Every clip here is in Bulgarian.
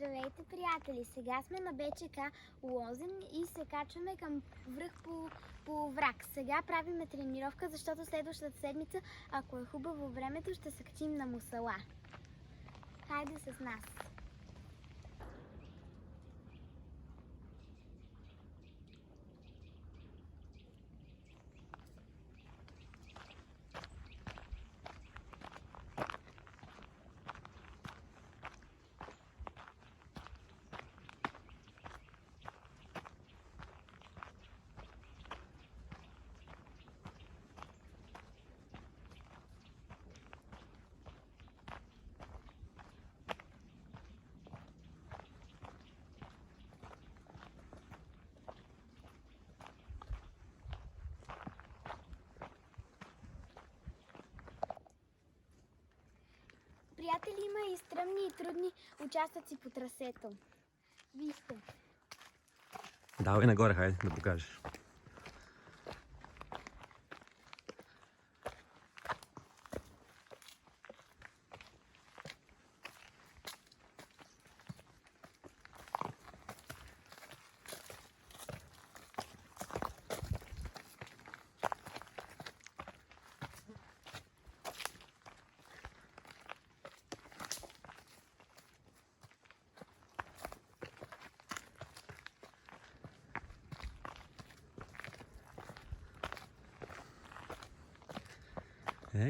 Здравейте, приятели! Сега сме на БЧК Лозен и се качваме към връх по враг. Сега правиме тренировка, защото следващата седмица, ако е хубаво времето, ще се качим на Мусала. Хайде с нас! Приятели, има и стръмни и трудни участъци по трасето. Вижте. Давай нагоре, хайде да покажеш.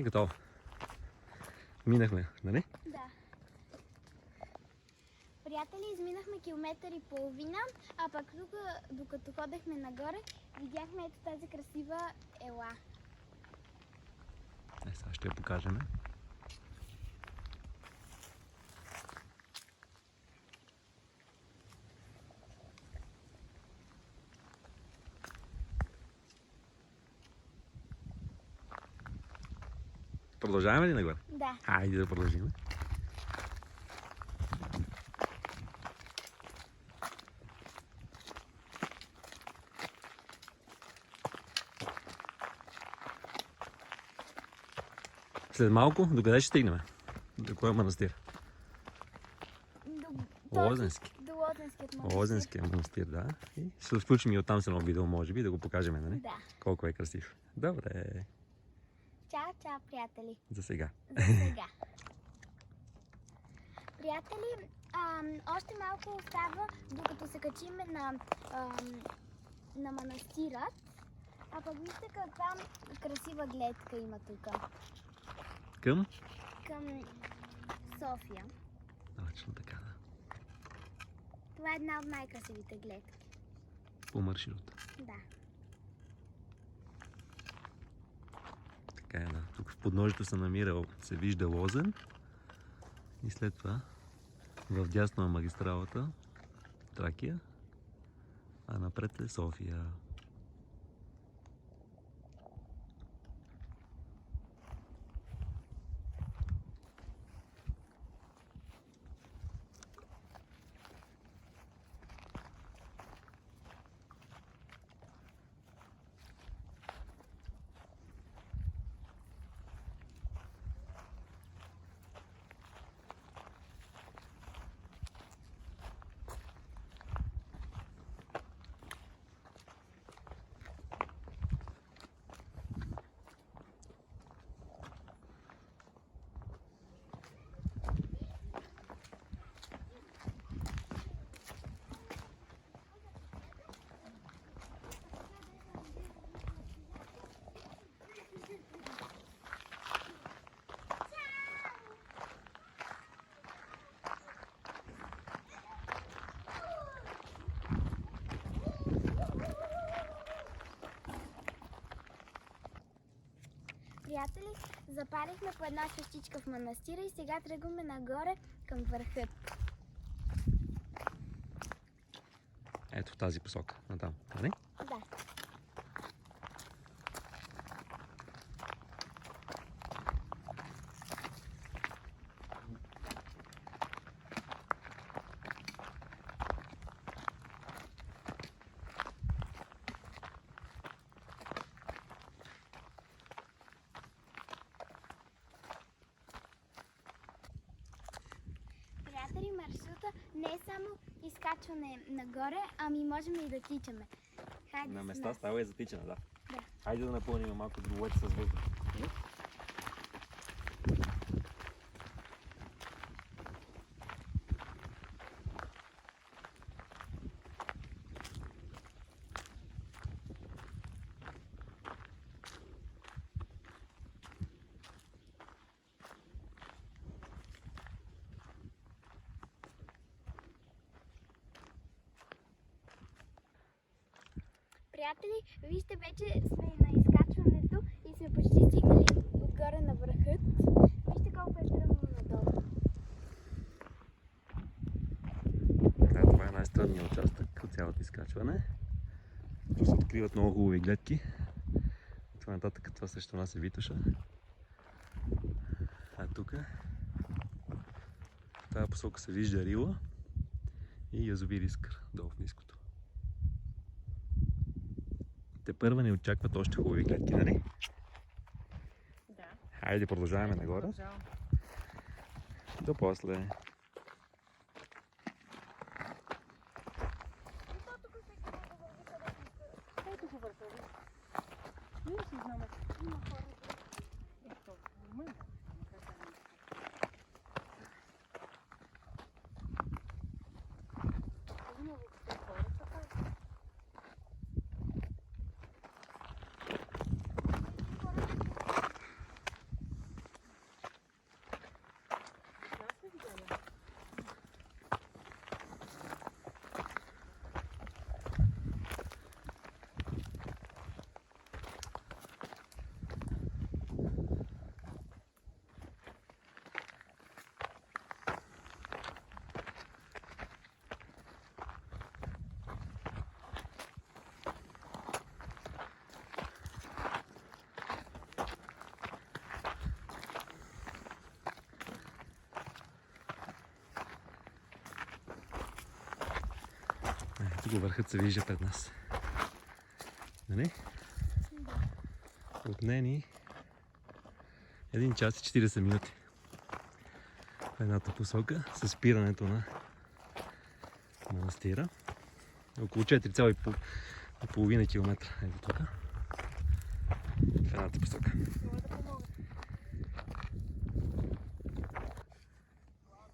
Готово. Минахме, нали? Да. Приятели, изминахме километър и половина, а пък тук, докато ходехме нагоре, видяхме ето тази красива ела. Сега ще я покажем. Продължаваме ли нагоре? Да. Хайде да продължим. След малко, докъде ще стигнем? До кой манастир? Лозенски. До Лозенският манастир. Лозенския манастир, да. И ще включим и оттам с едно видео, може би, да го покажем, нали? Да. Колко е красив. Добре. Чао, чао, приятели. За сега. За сега. Приятели, още малко остава, докато се качим на манастирът. А пък вижте каква красива гледка има тук. Към? Към София. Точно така, да. Това е една от най-красивите гледки. По маршрута. Да. Така е, да. Тук в подножието се вижда Лозен. И след това в дясно е магистралата Тракия, а напред е София. Приятели, запалихме по една свещичка в манастира и сега тръгваме нагоре към върхът. Ето в тази посока, натам, нали? Да. Приятели, маршрут магистралата не е само изкачване нагоре, ами можем и да тичаме. Хайде На с места нас. става и за тичане, да. Да. Хайде да напълним малко дробовете с въздух. Приятели, вижте, вече сме на изкачването и сме почти стигнали отгоре на върхът. Вижте колко е стръмно надолу. Да, това е най-стръмният участък от цялото изкачване. Тук се откриват много хубави гледки. Това нататък, това срещу нас е Витоша. А тук в тази посока се вижда Рила и язовир Искър, долу в ниското. Те първа ни очакват още хубави гледки, нали? Да. Хайде, продължаваме нагоре. Продължавам. До после. Ето го върха. Виж си знаме. Има хора. Ето, има. Има въобще хора, така. Аз не видяла. Тук върхът се вижда пред нас. Нали? Отне ни 1 час и 40 минути. В едната посока с спирането на манастира. Около 4,5 км. Ето тук. В едната посока.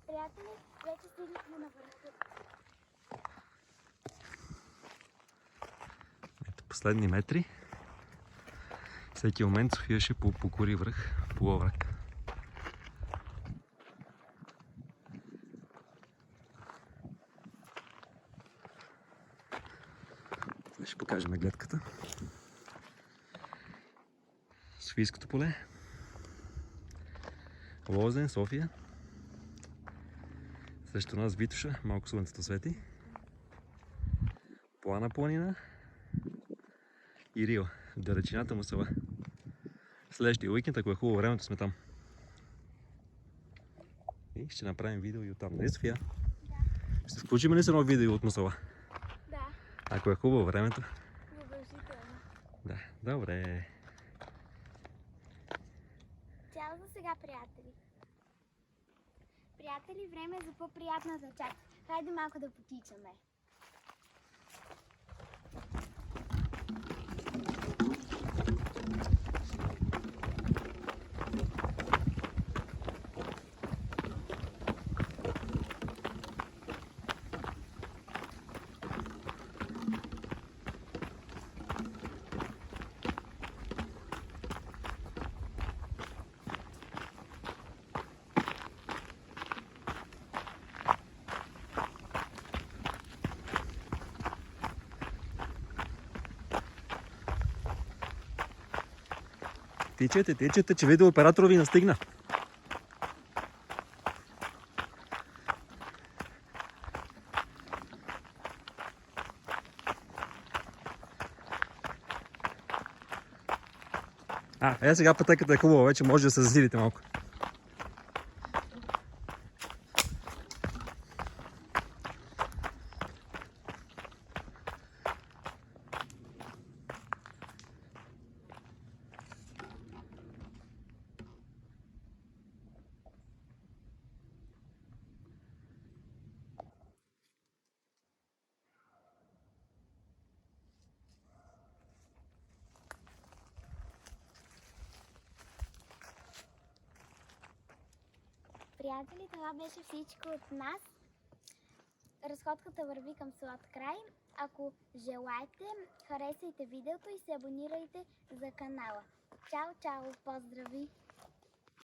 Приятели, вече стигнахме на върха. Ето последни метри. Всеки момент София ще покори връх Половрак. Сега ще покажем гледката. Софийското поле. Лозен, София. Срещу нас Витоша, малко слънцето свети. Плана планина и Рила, в далечината му села. Следващия уикенд, ако е хубаво времето, сме там. И ще направим видео и оттам. Нали, София? Да. Ще включим ли с едно видео от Мусала? Да, Ако е хубаво времето. задължително. Да, добре. Чао за сега, приятели. Приятели, време е за по-приятната част. Хайде малко да потичаме. Тичате, че видеооператор ви настигна. Сега пътеката е хубава, вече може да се засилите малко. Приятели, това беше всичко от нас. Разходката върви към своят край. Ако желаете, харесайте видеото и се абонирайте за канала. Чао, чао! Поздрави!